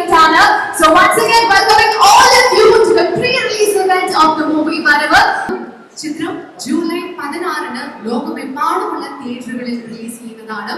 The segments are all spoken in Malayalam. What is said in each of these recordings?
വേണ്ടിയിട്ടാണ്. So once again welcoming all of you to the pre-release event of the movie വരവ്. ചിത്രം ജൂലൈ 16-ന് ലോകമെമ്പാടുമുള്ള തിയേറ്ററുകളിൽ റിലീസ് ചെയ്യുന്നതാണ്.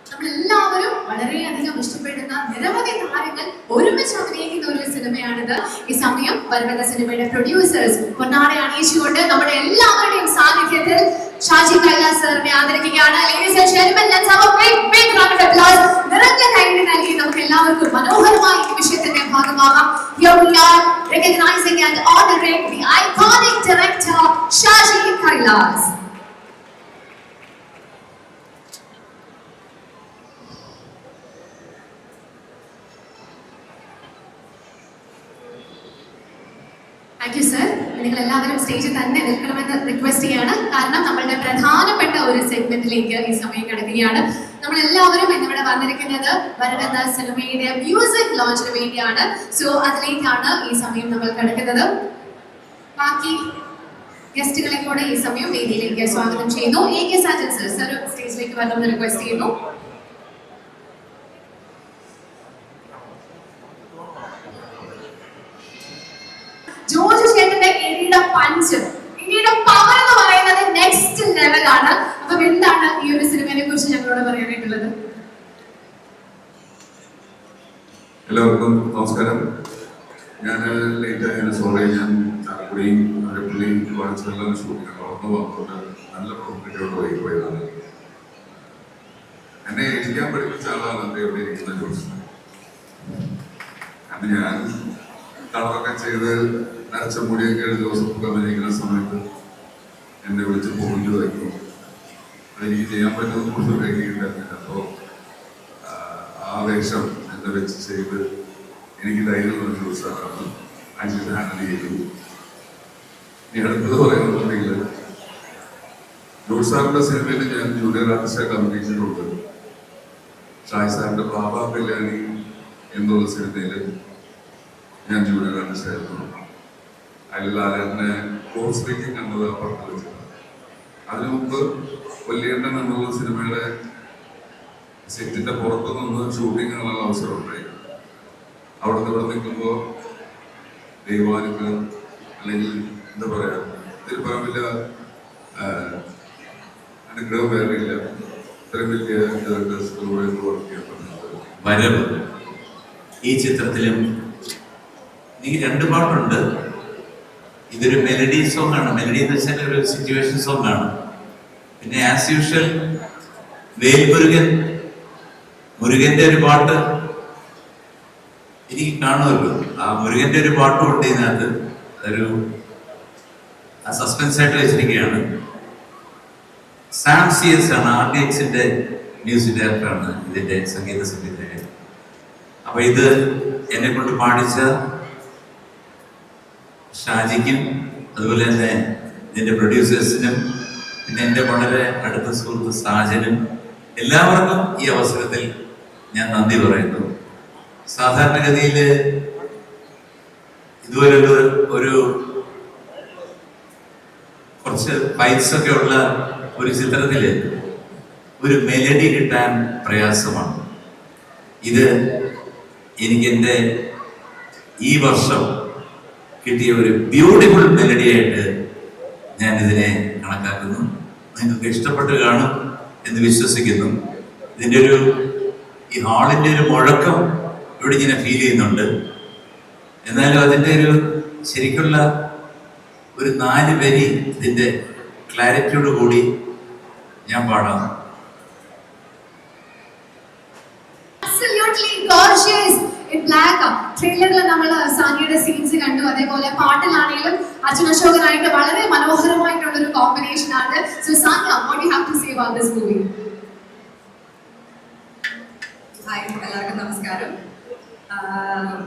നമ്മളെല്ലാവരും വളരെയധികം ഇഷ്ടപ്പെടുന്ന നിരവധി താരങ്ങൾ ഒരുമിച്ച് അഭിനയിക്കുന്ന ഒരു സിനിമയാണിത്. ഈ സമയം വരവെന്ന സിനിമയുടെ പ്രൊഡ്യൂസേഴ്സ് പൊന്നാട അണിയിച്ചുകൊണ്ട് നമ്മുടെ എല്ലാവരുടെയും സാന്നിധ്യത്തിൽ ഷാജി കൈലാസ് സാറിനെ ആദരിക്കുകയാണ്. Ladies and gentlemen, let's have a big round of applause. നിറഞ്ഞ കൈയ്യടി നൽകി നമുക്ക് എല്ലാവർക്കും മനോഹരമായ ഈ വിഷയത്തിന്റെ ഭാഗമാകാം. Here we are recognizing and honoring the iconic director Shaji Kailas. Thank you, sir. നിങ്ങൾ എല്ലാവരും സ്റ്റേജിൽ തന്നെ നിൽക്കണമെന്ന് റിക്വസ്റ്റ് ചെയ്യാണ്. കാരണം നമ്മളുടെ പ്രധാനപ്പെട്ട ഒരു സെഗ്മെന്റിലേക്ക് ഈ സമയം കിടക്കുകയാണ്. നമ്മളെല്ലാവരും ഇന്നിവിടെ വന്നിരിക്കുന്നത് വരവെന്ന സിനിമയുടെ മ്യൂസിക് ലോഞ്ചിന് വേണ്ടിയാണ്. സോ അതിലേക്കാണ് ഈ സമയം നമ്മൾ കിടക്കുന്നത്. ബാക്കി ഗസ്റ്റുകളെ കൂടെ ഈ സമയം വേദിയിലേക്ക് സ്വാഗതം ചെയ്യുന്നു. AK സാജൻ സർ സ്റ്റേജിലേക്ക് വരണമെന്ന് റിക്വസ്റ്റ് ചെയ്യുന്നു. ജോർജ് ചേട്ടന്റെ ഇടിയുടെ പഞ്ച്, ഇടിയുടെ പവർ എന്ന് പറയുന്നത് നെക്സ്റ്റ് ലെവലാണ്. അപ്പൊ എന്താണ് ഈ ഒരു സിനിമയെ കുറിച്ച് ഞങ്ങളോട് പറയാനായിട്ടുള്ളത്? എല്ലാവർക്കും നമസ്കാരം. ഞാൻ ലേറ്റ് ആയ സോറി. ഞാൻ ചാലക്കുടിയും ആലപ്പുഴയും വാങ്ങിച്ചെല്ലാം ഷൂട്ടിങ് വളർന്നു വന്നുകൊണ്ട് നല്ല പ്രോഫിറ്റോട് പോയതാണ്. എന്നെ ഇരിക്കാൻ പഠിപ്പിച്ച ആളാണ് എൻ്റെ ഇവിടെ ഇരിക്കുന്ന ജോർജ്. അത് ഞാൻ കളറൊക്കെ ചെയ്ത് നരച്ച മുടിയൊക്കെ ജോസഫ് അഭിനയിക്കുന്ന സമയത്ത് എന്നെ വിളിച്ച് പോയിന്റ് വയ്ക്കും. അതെനിക്ക് ചെയ്യാൻ പറ്റുന്ന കഴിഞ്ഞിട്ടുണ്ടായിരുന്നില്ല. അപ്പോൾ ആ വേഷം എന്നെ വെച്ച് ചെയ്ത് എനിക്ക് ധൈര്യം നൽകുന്ന സാറാണ് ആക്ച്വലി ഹാൻഡിൽ ചെയ്തു. ഇനി അടുത്തത് പറയുന്നുണ്ടെങ്കിൽ ജോസ് സാറിന്റെ സിനിമയിൽ ഞാൻ ജൂനിയർ ആർട്ടിസ്റ്റായിട്ട് അഭിനയിച്ചിട്ടുണ്ട്. ഷായ് സാറിന്റെ ബാബ കല്യാണി എന്നുള്ള സിനിമയിൽ ഞാൻ ജൂനിയർ ആർട്ടിസ്റ്റായിരുന്നു. അതിൽ ലാലേട്ടനെ കോഴ്സിലേക്ക് കണ്ടത് അപ്പുറത്ത് വെച്ചിട്ടുണ്ട്. അതിനു മുമ്പ് വല്യേട്ടൻ എന്നുള്ള സിനിമയുടെ സെറ്റിന്റെ പുറത്തു നിന്ന് ഷൂട്ടിംഗ് കാണാനുള്ള അവസരം ഉണ്ടായി. അവിടുന്ന് ഇവിടെ നിൽക്കുമ്പോൾ ദൈവാനുഗ്രഹം അല്ലെങ്കിൽ എന്താ പറയാ, ഇതിൽ പറയാൻ വലിയ അനുഗ്രഹം വേറെ ഇല്ല. ഇത്രയും വലിയ വർക്ക് ചെയ്യാൻ വരവ് ഈ ചിത്രത്തിലും എനിക്ക് 2 പാട്ടുണ്ട്. ഇതൊരു മെലഡി സോങ് ആണ്. മെലഡി എന്ന് വെച്ചാൽ ഒരു സിറ്റുവേഷൻ സോങ് ആണ്. പിന്നെ ആസ് യൂഷ്വൽ മുരുകന്റെ ഒരു പാട്ട് എനിക്ക് കാണുമല്ലോ. ആ മുരുകന്റെ ഒരു പാട്ടും ഉണ്ട് ഇതിനകത്ത്. അതൊരു സസ്പെൻസ് ആയിട്ട് വെച്ചിരിക്കുകയാണ്. സാം CS ആണ് RDXന്റെ മ്യൂസിക് ഡയറക്ടറാണ് ഇതിന്റെ സംഗീത സംവിധായകൻ. അപ്പൊ ഇത് എന്നെ കൊണ്ട് പാടിച്ച ഷാജിക്കും അതുപോലെ തന്നെ ഇതിന്റെ പ്രൊഡ്യൂസേഴ്സിനും പിന്നെ എൻ്റെ വളരെ അടുത്ത സുഹൃത്ത് സാജനും എല്ലാവർക്കും ഈ അവസരത്തിൽ ഞാൻ നന്ദി പറയുന്നു. സാധാരണഗതിയിൽ ഇതുപോലുള്ള ഒരു കുറച്ച് ഫൈറ്റ്സ് ഒക്കെ ഉള്ള ഒരു ചിത്രത്തില് ഒരു മെലഡി കിട്ടാൻ പ്രയാസമാണ്. ഇത് എനിക്ക് എൻ്റെ ഈ വർഷം കിട്ടിയ ഒരു ബ്യൂട്ടിഫുൾ മെലഡി ആയിട്ട് ഞാൻ ഇതിനെ കണക്കാക്കുന്നു. നിങ്ങൾക്ക് ഇഷ്ടപ്പെട്ട് കാണും എന്ന് വിശ്വസിക്കുന്നു. ഇതിൻ്റെ ഈ ഹാളിൻ്റെ ഒരു മുഴക്കം ഇവിടെ ഇങ്ങനെ ഫീൽ ചെയ്യുന്നുണ്ട്. എന്നാലും അതിൻ്റെ ശരിക്കുള്ള ഒരു 4 വരി ഇതിൻ്റെ ക്ലാരിറ്റിയോട് കൂടി ഞാൻ പാടാം. Absolutely gorgeous in black. ട്രെയിലറിൽ നമ്മൾ സാനിയുടെ സീൻസ് കണ്ടു. അതേപോലെ പാട്ടിലാണെങ്കിലും അർജുൻ അശോകനായിട്ട് വളരെ മനോഹരമായിട്ടുള്ള ഒരു കോമ്പിനേഷൻ ആണ്. So Sanya, what do you have to say about this movie? Hi, എല്ലാവർക്കും നമസ്കാരം.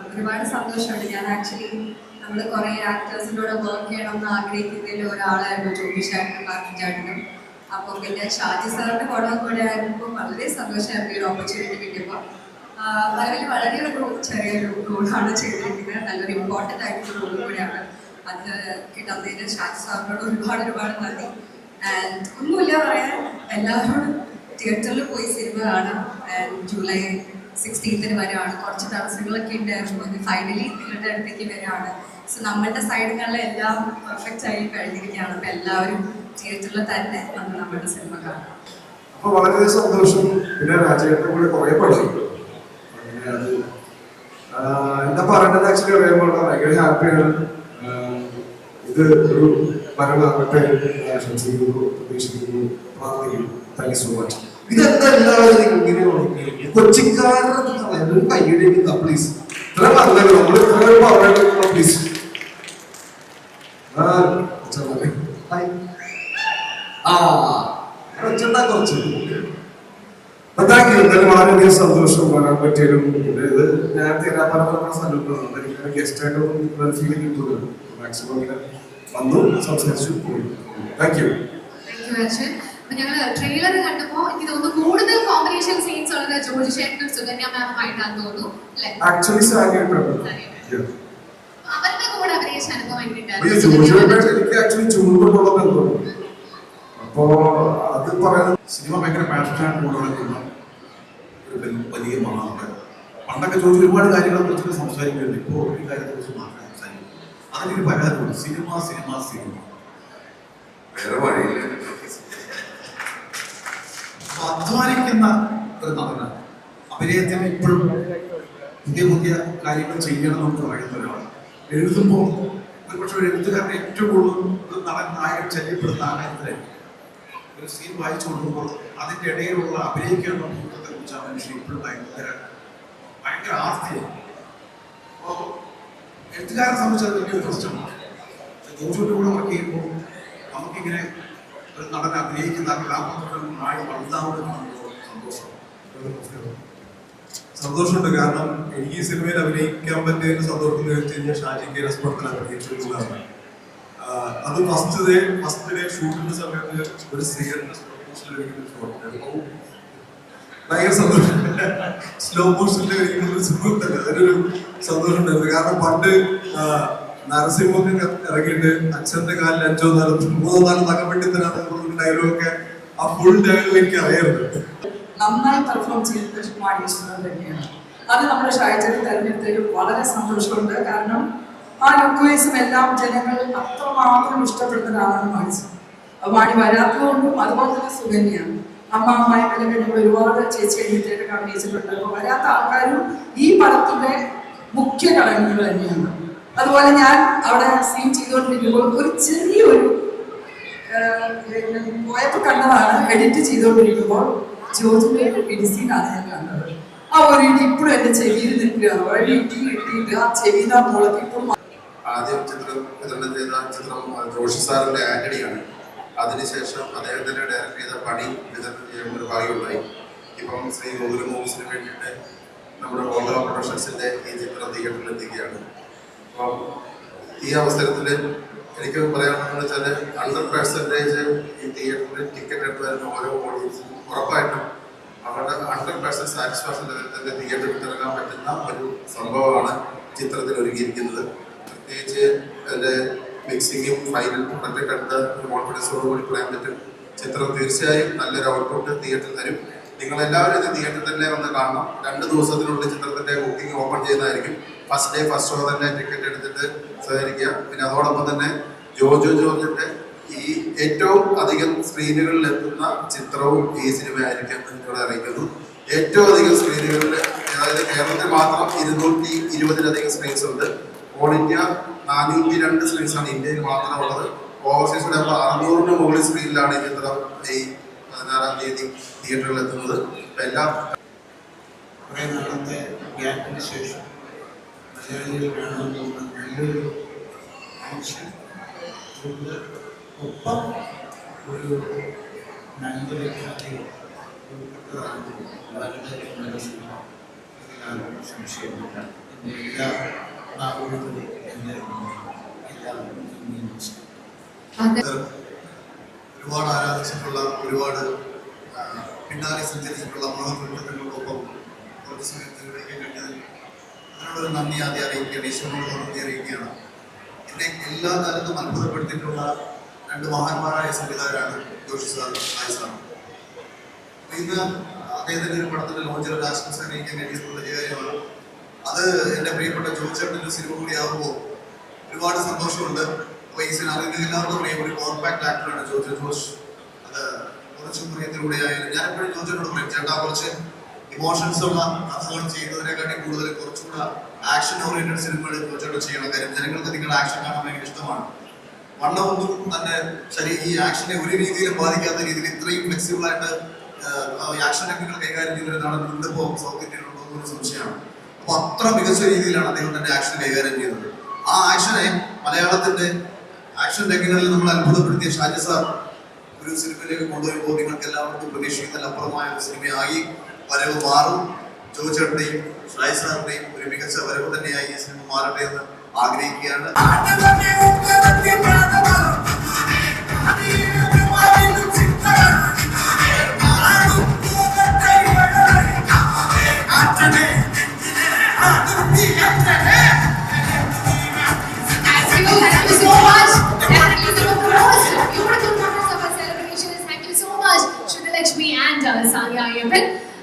ഒരുപാട് സന്തോഷമുണ്ട്. ഞാൻ ആക്ച്വലി നമ്മൾ കുറേ ആക്ടേഴ്സിനോട് വർക്ക് ചെയ്യണം എന്ന് ആഗ്രഹിക്കുന്നതിൽ ഒരാളായിരുന്നു ജോബി ചേട്ടനും കാർത്തിക് ചേട്ടനും. അപ്പോൾ പിന്നെ ഷാജി സാറിൻ്റെ പടം കൂടെ ആയിരുന്നപ്പോൾ വളരെ സന്തോഷമായിരുന്നു ഈ ഒരു ഓപ്പർച്യൂണിറ്റി കിട്ടിയപ്പോൾ. വളരെ ഒരു ചെറിയൊരു റോളാണ് ചെയ്തിരിക്കുന്നത്. നല്ലൊരു ഇമ്പോർട്ടൻ്റ് ആയിട്ടുള്ള റോൾ കൂടെയാണ്. അത് കിട്ടുന്നതിന് ഷാജി സാറിനോട് ഒരുപാട് നന്ദി. ആൻഡ് ഒന്നുമില്ല പറയാൻ, എല്ലാവരോടും തിയേറ്ററിൽ പോയി സിനിമ കാണാം. ആൻഡ് ജൂലൈ 16th വരെയാണ്. കുറച്ച് തടസ്സങ്ങളൊക്കെ ഉണ്ടായിരുന്നു. ഫൈനലി നിങ്ങളുടെ അടുത്തേക്ക് വരെയാണ്. സോ നമ്മളുടെ സൈഡുകളിലെ എല്ലാം പെർഫെക്റ്റ് ആയി കഴിഞ്ഞിരിക്കുകയാണ്. അപ്പോൾ എല്ലാവരും തിയേറ്ററിൽ തന്നെ നമ്മൾ നമ്മുടെ സിനിമ കാണാം. അപ്പോൾ വളരെ സന്തോഷം. പിന്നെ രാജേട്ടൻ്റെ കൂടെ കുറേ പഠിച്ചു. അങ്ങനെ അത് എന്താ പറയേണ്ടത് ആക്ച്വലി അറിയാൻ ഭയങ്കര ഹാപ്പിയാണ്. ഇത് ഒരു മരണമാകട്ടെ ആശംസിക്കുന്നു, പ്രതീക്ഷിക്കുന്നു, പ്രാർത്ഥിക്കുന്നു. Thank you so much. ഇതെന്താ എല്ലാവരും ഇങ്ങനെ കൊച്ചിക്കാരുടെ കൈയിടേക്ക് പ്ലീസ്. ഇത്ര നല്ലത് നമ്മൾ ഇത്ര പറയണ്ട പ്ലീസ്. കുറച്ച് താങ്ക് യു. എന്തായാലും വളരെയധികം സന്തോഷം വരാൻ പറ്റിയാലും. ഇത് നേരത്തെ പല സ്ഥലത്തും ഗസ്റ്റായിട്ടൊന്നും ഫീലിംഗ് കിട്ടുന്നത് മാക്സിമം ഇങ്ങനെ വന്നു സംസാരിച്ചു പോയി. Thank you. ഞങ്ങൾ ട്രെയിലർ കണ്ടപ്പോൾ എനിക്ക് തോന്നുന്നു കൂടുതൽ കോമ്പിനേഷൻ സീൻസ് ഉള്ളത് ജോജി ചേട്ടനും സുകന്യ മാമുമായിട്ടാണെന്ന് തോന്നുന്നു അല്ലേ? ആക്ച്വലി അവരുടെ കൂടെ അഭിനയിച്ച അനുഭവം എനിക്ക് ആക്ച്വലി ചൂണ്ടുകൊണ്ടുള്ള ബന്ധമുണ്ട്. അപ്പോ അത് പറയുന്നത് സിനിമ ഭയങ്കര പാഷനായിട്ട് കൊണ്ടുനടക്കുന്ന ഒരു വലിയ മഹാണ്. പണ്ടൊക്കെ ചോദിച്ച ഒരുപാട് കാര്യങ്ങളെ കുറിച്ചൊക്കെ സംസാരിക്കുന്നുണ്ട്. ഇപ്പോൾ ഒരു കാര്യത്തെ കുറിച്ച് മാത്രമേ സംസാരിക്കും. അതിനൊരു പരാതിയുണ്ട്. സിനിമ സിനിമ സിനിമ വേറെ വഴിയില്ല. അപ്പൊ അധ്വാനിക്കുന്ന ഒരു നടനാണ്. അഭിനയത്തിന് ഇപ്പോഴും പുതിയ പുതിയ കാര്യങ്ങൾ ചെയ്യണമെന്ന് പറയുന്ന ഒരാളാണ്. എഴുതുമ്പോൾ ഒരുപക്ഷെ ഒരു എഴുത്തുകാരനെ ഏറ്റവും കൂടുതൽ ഒരു നടൻ നായകൻ ശല്യപ്പെടുന്ന ആകാരത്തിലായിരിക്കും. ഒരു സീൻ വായിച്ചു കൊടുക്കുമ്പോൾ അതിൻ്റെ ഇടയിലുള്ള അഭിനയിക്കുന്ന മുഹൂർത്തത്തെ കുറിച്ച് ആ മനുഷ്യൻ ഇപ്പോഴും ഭയങ്കര ആസ്തിയാണ്. അപ്പോൾ എഴുത്തുകാരനെ സംബന്ധിച്ച് അത് വലിയൊരു പ്രശ്നമാണ്. ജോജുവിൻ്റെ കൂടെ വർക്ക് ചെയ്യുമ്പോൾ നമുക്കിങ്ങനെ ഒരു നടനെ അഭിനയിക്കുന്ന ആയി വളർത്താവുന്ന സന്തോഷമുണ്ട്. കാരണം എനിക്ക് ഈ സിനിമയിൽ അഭിനയിക്കാൻ പറ്റിയതിന്റെ സന്തോഷം എന്ന് വെച്ച് കഴിഞ്ഞാൽ ഷാജി കെ രസപടത്തിൽ അഭിനയിച്ചിട്ടുള്ളതാണ്. അത് ഫസ്റ്റ് ഡേ ഷൂട്ടിന്റെ സമയത്ത് ഒരു സിഗരറ്റ് ഭയങ്കര സന്തോഷം. സ്ലോ മോഷനിൽ കഴിക്കുന്ന ഒരു സുഹൃത്തല്ല, അതിനൊരു സന്തോഷം ഉണ്ടായിരുന്നു. കാരണം പണ്ട് നരസിംഹമൊക്കെ ഇറങ്ങിയിട്ട് അച്ഛന്റെ കാലിൽ 5 3 നഖം വെട്ടി തരാൻ ഡയലോഗൊക്കെ ആ ഫുൾ ഡയലോഗ് എനിക്ക് അറിയാറുണ്ട്. നന്നായി പെർഫോം ചെയ്തത് മാടീശ്വരൻ തന്നെയാണ്. അത് നമ്മുടെ ഷാജി തെരഞ്ഞെടുത്തതിൽ വളരെ സന്തോഷമുണ്ട്. കാരണം ആ ലുക്ക് വൈസും എല്ലാം ജനങ്ങൾ അത്രമാത്രം ഇഷ്ടപ്പെടുന്ന ഒരാളാണ് മാണി വരാത്തതുകൊണ്ടും അതുപോലെ തന്നെ സുകന്യാണ്. അമ്മായി വിലകൾ ഒരുപാട് ചേച്ചി എഴുതിയിട്ടൊക്കെ അഭിനയിച്ചിട്ടുണ്ട്. അപ്പോൾ വരാത്ത ആൾക്കാരും ഈ പടത്തിന്റെ മുഖ്യ ഘടകങ്ങൾ തന്നെയാണ്. അതുപോലെ ഞാൻ അവിടെ സീൻ ചെയ്തുകൊണ്ടിരിക്കുമ്പോൾ ഒരു ചെറിയൊരു പോയപ്പോൾ കണ്ടതാണ്. എഡിറ്റ് ചെയ്തുകൊണ്ടിരിക്കുമ്പോൾ ജോജിന്റെ ഒരു ഇടിസീനാണ് ഞാൻ കണ്ടത്. ആ ഒരു ഇടി ഇപ്പോഴും എന്റെ ചെവിയിൽ നിൽക്കുകയാണ്. ഒരു ഇടി കിട്ടിയിട്ട് ആ ചെവിയുടെ മുളക്ക് ഇപ്പോഴും. ആദ്യം ചിത്രം വിതരണം ചെയ്ത ചിത്രം ജോഷി സാറിന്റെ ആന്റണിയാണ്. അതിനുശേഷം അദ്ദേഹത്തിന്റെ ഡയറക്ട് ചെയ്ത പണി വിതരണം ചെയ്യാൻ ഒരു ഭാഗ്യമുണ്ടായി. ഇപ്പം ശ്രീ ഗോകുലം മൂവീസിന് വേണ്ടിയിട്ട് നമ്മുടെ ഗോകുല പ്രൊഡക്ഷൻസിന്റെ ഈ ചിത്രം തിയേറ്ററിൽ എത്തിക്കുകയാണ്. അപ്പം ഈ അവസരത്തിൽ എനിക്ക് പറയാനുള്ളത് വെച്ചാൽ 100% ഈ തിയേറ്ററിൽ ടിക്കറ്റ് എടുത്ത് വരുന്ന ഓരോ ഓഡിയൻസും ഉറപ്പായിട്ടും അവരുടെ 100% സാറ്റിസ്ഫാക്ഷൻ ലെവലിൽ തന്നെ തിയേറ്ററിൽ ഇറങ്ങാൻ പറ്റുന്ന ഒരു സംഭവമാണ് ചിത്രത്തിൽ ഒരുക്കിയിരിക്കുന്നത്. പ്രത്യേകിച്ച് അതിൻ്റെ മിക്സിങ്ങും ഫൈനൽ പ്രൊഡക്റ്റൊക്കെ എടുത്ത് ഒരു കോൺഫിഡൻസോടുകൂടി പറയാൻ പറ്റും. ചിത്രം തീർച്ചയായും നല്ലൊരു ഔട്ട്പുട്ട് തിയേറ്ററിൽ തരും. നിങ്ങളെല്ലാവരും ഇത് തിയേറ്ററിൽ തന്നെ വന്ന് കാണണം. 2 ദിവസത്തിനുള്ളിൽ ചിത്രത്തിൻ്റെ ബുക്കിംഗ് ഓപ്പൺ ചെയ്യുന്നതായിരിക്കും. ഫസ്റ്റ് ഡേ ഫസ്റ്റ് ഷോ തന്നെ ടിക്കറ്റ് എടുത്തിട്ട് സഹകരിക്കുക. പിന്നെ അതോടൊപ്പം തന്നെ ജോർജിന്റെ ഈ ഏറ്റവും അധികം സ്ക്രീനുകളിൽ എത്തുന്ന ചിത്രവും ഈ സിനിമ ആയിരിക്കും ഇവിടെ അറിയിക്കുന്നു. ഏറ്റവും അധികം സ്ക്രീനുകളിൽ, അതായത് കേരളത്തിൽ മാത്രം 220-ലധികം സ്ക്രീൻസ് ഉണ്ട്. ഓൾ ഇന്ത്യ 402 സ്ക്രീൻസാണ് ഇന്ത്യയിൽ മാത്രമുള്ളത്. ഓവർസീസിൽ 600-ന് മുകളിൽ സ്ക്രീനിലാണ് ഈ ചിത്രം ഈ 16-ാം തീയതി തിയേറ്ററിൽ എത്തുന്നത്. അപ്പം എല്ലാം കുറേ നാളത്തെ ഗ്യാപ്പിന് ശേഷം മലയാളികൾ കാണാൻ പോകുന്ന നല്ലൊരു ആക്ഷൻ ഒപ്പം ഒരു നല്ലൊരു കഥയും ഉൾപ്പെട്ടതാണ് വളരെ നല്ല സിനിമ. ഇതിലാണ് സംശയമില്ല. എൻ്റെ എല്ലാ നാളുകളും എൻ്റെ ഒരുപാട് ആരാധിച്ചിട്ടുള്ള, ഒരുപാട് പിന്നാലെ സഞ്ചരിച്ചിട്ടുള്ള മഹത്വങ്ങൾക്കൊപ്പം കുറച്ച് സമയം ചെലവഴിക്കാൻ കഴിഞ്ഞതിൽ അതിനോടൊരു നന്ദി ആദ്യം അറിയിക്കുകയാണ്. ഈശ്വരനോട് നന്ദി അറിയിക്കുകയാണ്. എന്നെ എല്ലാ കാലത്തും അത്ഭുതപ്പെടുത്തിയിട്ടുള്ള 2 മഹാന്മാരായ സംവിധായകരാണ് ജോഷി സാർ, നായ് സാർ. ഈ ഇന്ന് അദ്ദേഹത്തിന്റെ ഒരു പടത്തിന്റെ ലോഞ്ചിൽ ഒരു ആശംസ അറിയിക്കാൻ കഴിയുന്നത് വലിയ കാര്യമാണ്. അത് എന്റെ പ്രിയപ്പെട്ട ജോർജേട്ടൻ്റെ ഒരു സിനിമ കൂടിയാകുമ്പോൾ ഒരുപാട് സന്തോഷമുണ്ട്. അപ്പൊ ഈ സിനിമ എല്ലാവർക്കും അറിയാം, ഒരു കോമ്പാക്ട് ആക്ടറാണ് ജോർജ്. അത് കുറച്ചും പ്രിയത്തിലൂടെയായാലും ഞാൻ എപ്പോഴും ജോർജേട്ടനോട് പറയും, ചേട്ടാ കുറച്ച് ഇമോഷൻസ് ഉള്ള കഥകൾ ചെയ്യുന്നതിനെക്കാട്ടി കൂടുതൽ കുറച്ചുകൂടെ ആക്ഷൻ ഓറിയന്റഡ് സിനിമകൾ ജോർജേട്ടൻ ചെയ്യണം. കാര്യം ജനങ്ങൾക്ക് നിങ്ങളുടെ ആക്ഷൻ കാണാൻ ഭയങ്കര ഇഷ്ടമാണ്. വണ്ണമൊന്നും തന്നെ ശരി ഈ ആക്ഷനെ ഒരു രീതിയിലും ബാധിക്കാത്ത രീതിയിൽ ഇത്രയും ഫ്ലെക്സിബിൾ ആയിട്ട് ആക്ഷൻ രംഗങ്ങൾ കൈകാര്യം ചെയ്യുന്നതാണ് ഇന്നിപ്പോ സൗത്ത് ഇന്ത്യയിൽ ഉണ്ടോ എന്നൊരു സംശയമാണ്. അപ്പൊ അത്ര മികച്ച രീതിയിലാണ് അദ്ദേഹം തന്റെ ആക്ഷൻ കൈകാര്യം ചെയ്യുന്നത്. ആ ആക്ഷനെ മലയാളത്തിന്റെ ആക്ഷൻ രംഗങ്ങളിൽ നമ്മൾ അത്ഭുതപ്പെടുത്തിയ ഷാജി സാർ ഒരു സിനിമയിലേക്ക് കൊണ്ടുവരുമ്പോൾ നിങ്ങൾക്ക് എല്ലാവർക്കും പ്രതീക്ഷിക്കുന്നതിൽ അപ്പുറമായ ഒരു സിനിമയായി വരവ് മാറും. ജോർജേട്ടന്റെയും ഷാജി സാറിന്റെയും ഒരു മികച്ച വരവ് തന്നെയായി ഈ സിനിമ മാറട്ടെ എന്ന് ആഗ്രഹിക്കുകയാണ്.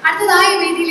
അടുത്തതായി വേദിയിലെ